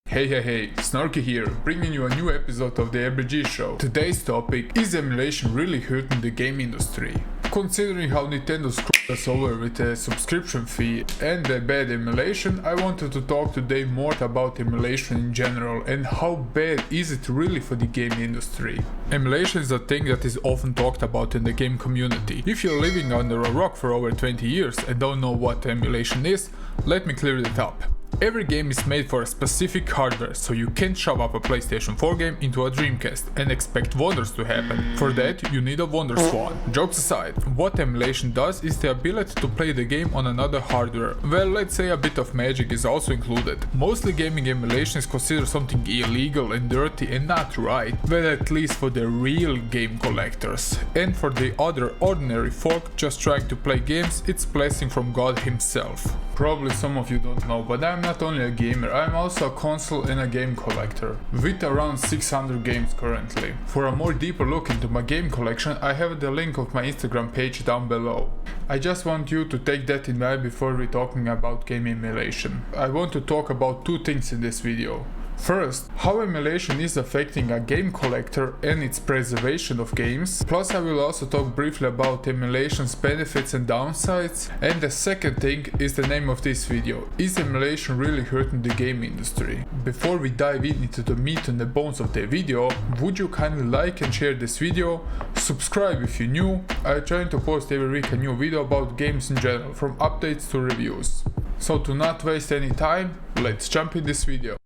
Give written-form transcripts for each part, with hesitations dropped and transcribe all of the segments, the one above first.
Hey, Snarky here, bringing you a new episode of the RBG show. Today's topic is emulation really hurting the game industry? Considering how Nintendo screwed us over with a subscription fee and the bad emulation, I wanted to talk today more about emulation in general and how bad is it really for the game industry. Emulation is a thing that is often talked about in the game community. If you're living under a rock for over 20 years and don't know what emulation is, let me clear it up. Every game is made for a specific hardware, so you can't shove up a PlayStation 4 game into a Dreamcast and expect wonders to happen. For that, you need a Wonder Swan. Jokes aside, what emulation does is the ability to play the game on another hardware. Well, let's say a bit of magic is also included. Mostly gaming emulation is considered something illegal and dirty and not right, well, at least for the real game collectors. And for the other ordinary folk just trying to play games, it's blessing from God himself. Probably some of you don't know, but I'm not only a gamer, I'm also a console and a game collector, with around 600 games currently. For a more deeper look into my game collection, I have the link of my Instagram page down below. I just want you to take that in mind before we're talking about game emulation. I want to talk about two things in this video. First, how emulation is affecting a game collector and its preservation of games. Plus I will also talk briefly about emulation's benefits and downsides. And the second thing is the name of this video. Is emulation really hurting the game industry? Before we dive into the meat and the bones of the video, would you kindly like and share this video? Subscribe if you're new. I try to post every week a new video about games in general, from updates to reviews. So to not waste any time, let's jump in this video.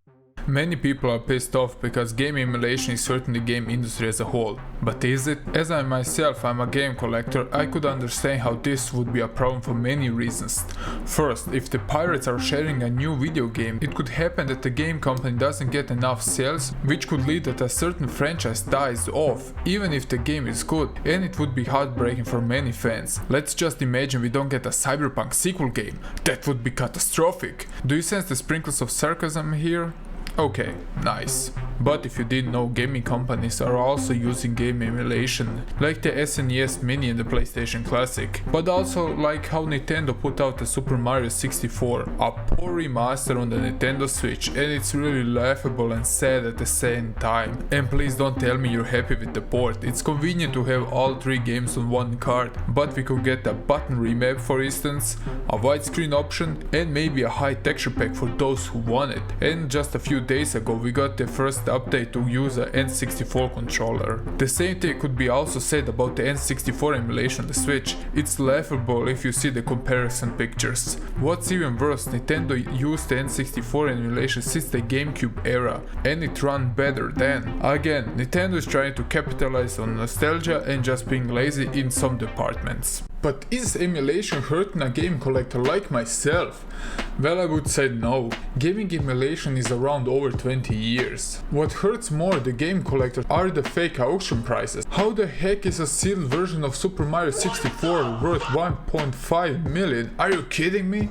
Many people are pissed off because game emulation is hurting the game industry as a whole. But is it? As I myself am a game collector, I could understand how this would be a problem for many reasons. First, if the pirates are sharing a new video game, it could happen that the game company doesn't get enough sales, which could lead that a certain franchise dies off, even if the game is good, and it would be heartbreaking for many fans. Let's just imagine we don't get a Cyberpunk sequel game. That would be catastrophic. Do you sense the sprinkles of sarcasm here? Okay, nice. But if you didn't know, gaming companies are also using game emulation, like the SNES Mini and the PlayStation Classic, but also like how Nintendo put out the Super Mario 64, a poor remaster on the Nintendo Switch, and it's really laughable and sad at the same time. And please don't tell me you're happy with the port. It's convenient to have all three games on one card, but we could get a button remap, for instance, a widescreen option, and maybe a high texture pack for those who want it. And just a few days ago we got the first update to use a N64 controller. The same thing could be also said about the N64 emulation on the Switch. It's laughable if you see the comparison pictures. What's even worse, Nintendo used the N64 emulation since the GameCube era, and it ran better then. Again, Nintendo is trying to capitalize on nostalgia and just being lazy in some departments. But is emulation hurting a game collector like myself? Well, I would say no. Gaming emulation is around over 20 years. What hurts more the game collector are the fake auction prices. How the heck is a sealed version of Super Mario 64 worth 1.5 million? Are you kidding me?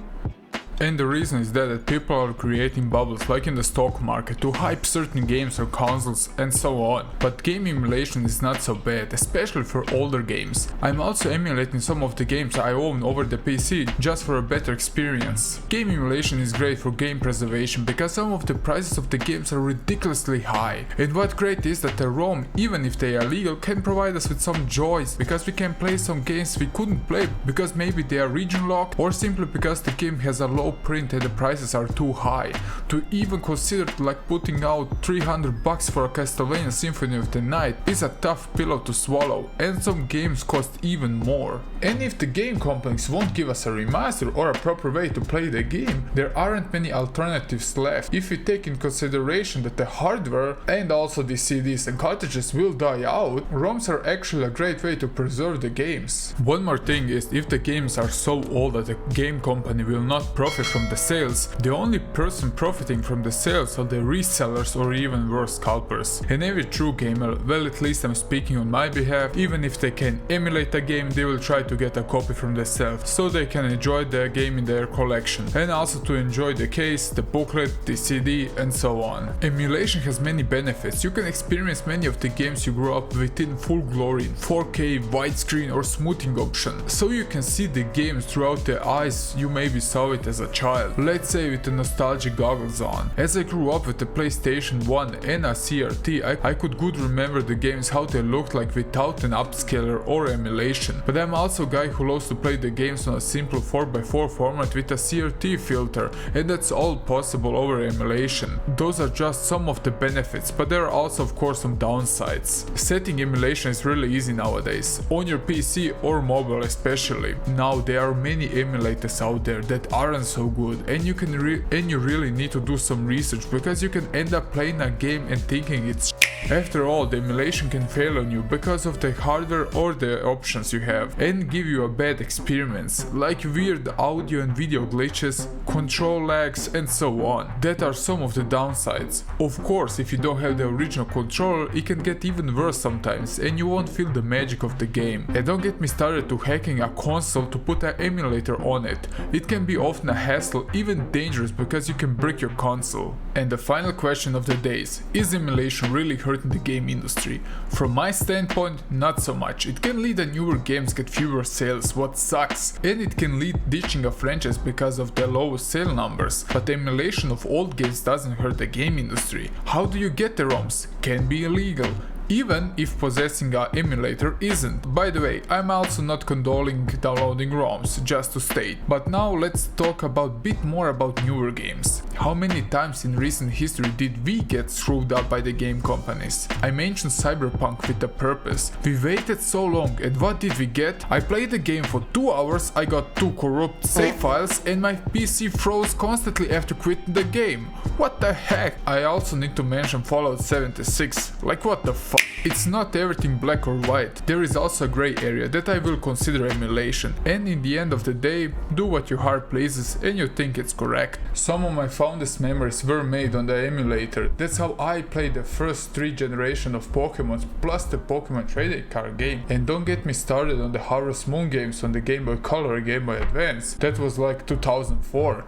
And the reason is that people are creating bubbles like in the stock market to hype certain games or consoles and so on. But game emulation is not so bad, especially for older games. I'm also emulating some of the games I own over the PC just for a better experience. Game emulation is great for game preservation because some of the prices of the games are ridiculously high. And what great is that the ROM, even if they are legal, can provide us with some joys because we can play some games we couldn't play because maybe they are region locked or simply because the game has a low print and the prices are too high. To even consider like putting out $300 for a Castlevania Symphony of the Night is a tough pillow to swallow, and some games cost even more. And if the game companies won't give us a remaster or a proper way to play the game, there aren't many alternatives left. If we take in consideration that the hardware and also the CDs and cartridges will die out, ROMs are actually a great way to preserve the games. One more thing is, if the games are so old that the game company will not profit from the sales, the only person profiting from the sales are the resellers or even worse, scalpers. And every true gamer, well, at least I'm speaking on my behalf, even if they can emulate a game, they will try to get a copy from themselves so they can enjoy the game in their collection, and also to enjoy the case, the booklet, the CD and so on. Emulation has many benefits. You can experience many of the games you grew up with in full glory, in 4K, widescreen or smoothing option, so you can see the games throughout the eyes you maybe saw it as a child, let's say with the nostalgic goggles on. As I grew up with the PlayStation 1 and a CRT, I could good remember the games how they looked like without an upscaler or emulation. But I'm also a guy who loves to play the games on a simple 4x4 format with a CRT filter, and that's all possible over emulation. Those are just some of the benefits, but there are also of course some downsides. Setting emulation is really easy nowadays, on your PC or mobile especially. Now there are many emulators out there that aren't so good, and you really need to do some research, because you can end up playing a game and thinking it's after all, the emulation can fail on you because of the hardware or the options you have, and give you a bad experience, like weird audio and video glitches, control lags and so on. That are some of the downsides. Of course, if you don't have the original controller, it can get even worse sometimes and you won't feel the magic of the game. And don't get me started to hacking a console to put an emulator on it. It can be often a hassle, even dangerous, because you can break your console. And the final question of the day is emulation really hurting the game industry? From my standpoint, not so much. It can lead to newer games get fewer sales, what sucks, and it can lead ditching a franchise because of the low sale numbers. But emulation of old games doesn't hurt the game industry. How do you get the ROMs? Can be illegal, even if possessing an emulator isn't. By the way, I'm also not condoning downloading ROMs, just to state. But now let's talk about bit more about newer games. How many times in recent history did we get screwed up by the game companies? I mentioned Cyberpunk with a purpose. We waited so long, and what did we get? I played the game for 2 hours, I got 2 corrupt save files, and my PC froze constantly after quitting the game. What the heck? I also need to mention Fallout 76. Like, what the fuck? It's not everything black or white. There is also a grey area that I will consider emulation, and in the end of the day, do what your heart pleases and you think it's correct. Some of my fondest memories were made on the emulator. That's how I played the first 3 generations of Pokemon plus the Pokemon trading card game. And don't get me started on the Harvest Moon games on the Game Boy Color and Game Boy Advance. That was like 2004.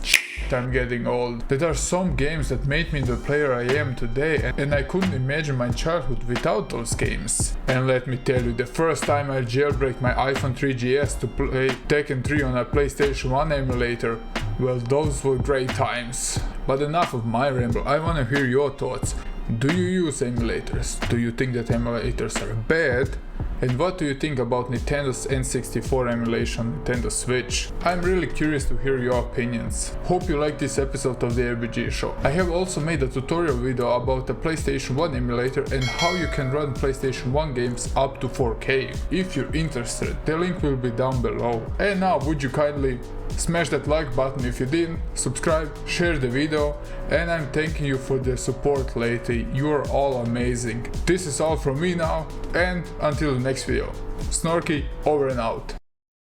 I'm getting old. There are some games that made me the player I am today, and I couldn't imagine my childhood without those games. And let me tell you, the first time I jailbreak my iPhone 3GS to play Tekken 3 on a PlayStation 1 emulator, well, those were great times. But enough of my ramble, I wanna hear your thoughts. Do you use emulators? Do you think that emulators are bad? And what do you think about Nintendo's N64 emulation, Nintendo Switch? I'm really curious to hear your opinions. Hope you liked this episode of the RBG Show. I have also made a tutorial video about the PlayStation 1 emulator and how you can run PlayStation 1 games up to 4K. If you're interested, the link will be down below. And now, would you kindly smash that like button if you didn't, subscribe, share the video, and I'm thanking you for the support lately. You are all amazing. This is all from me now, and until the next video. Snorky, over and out.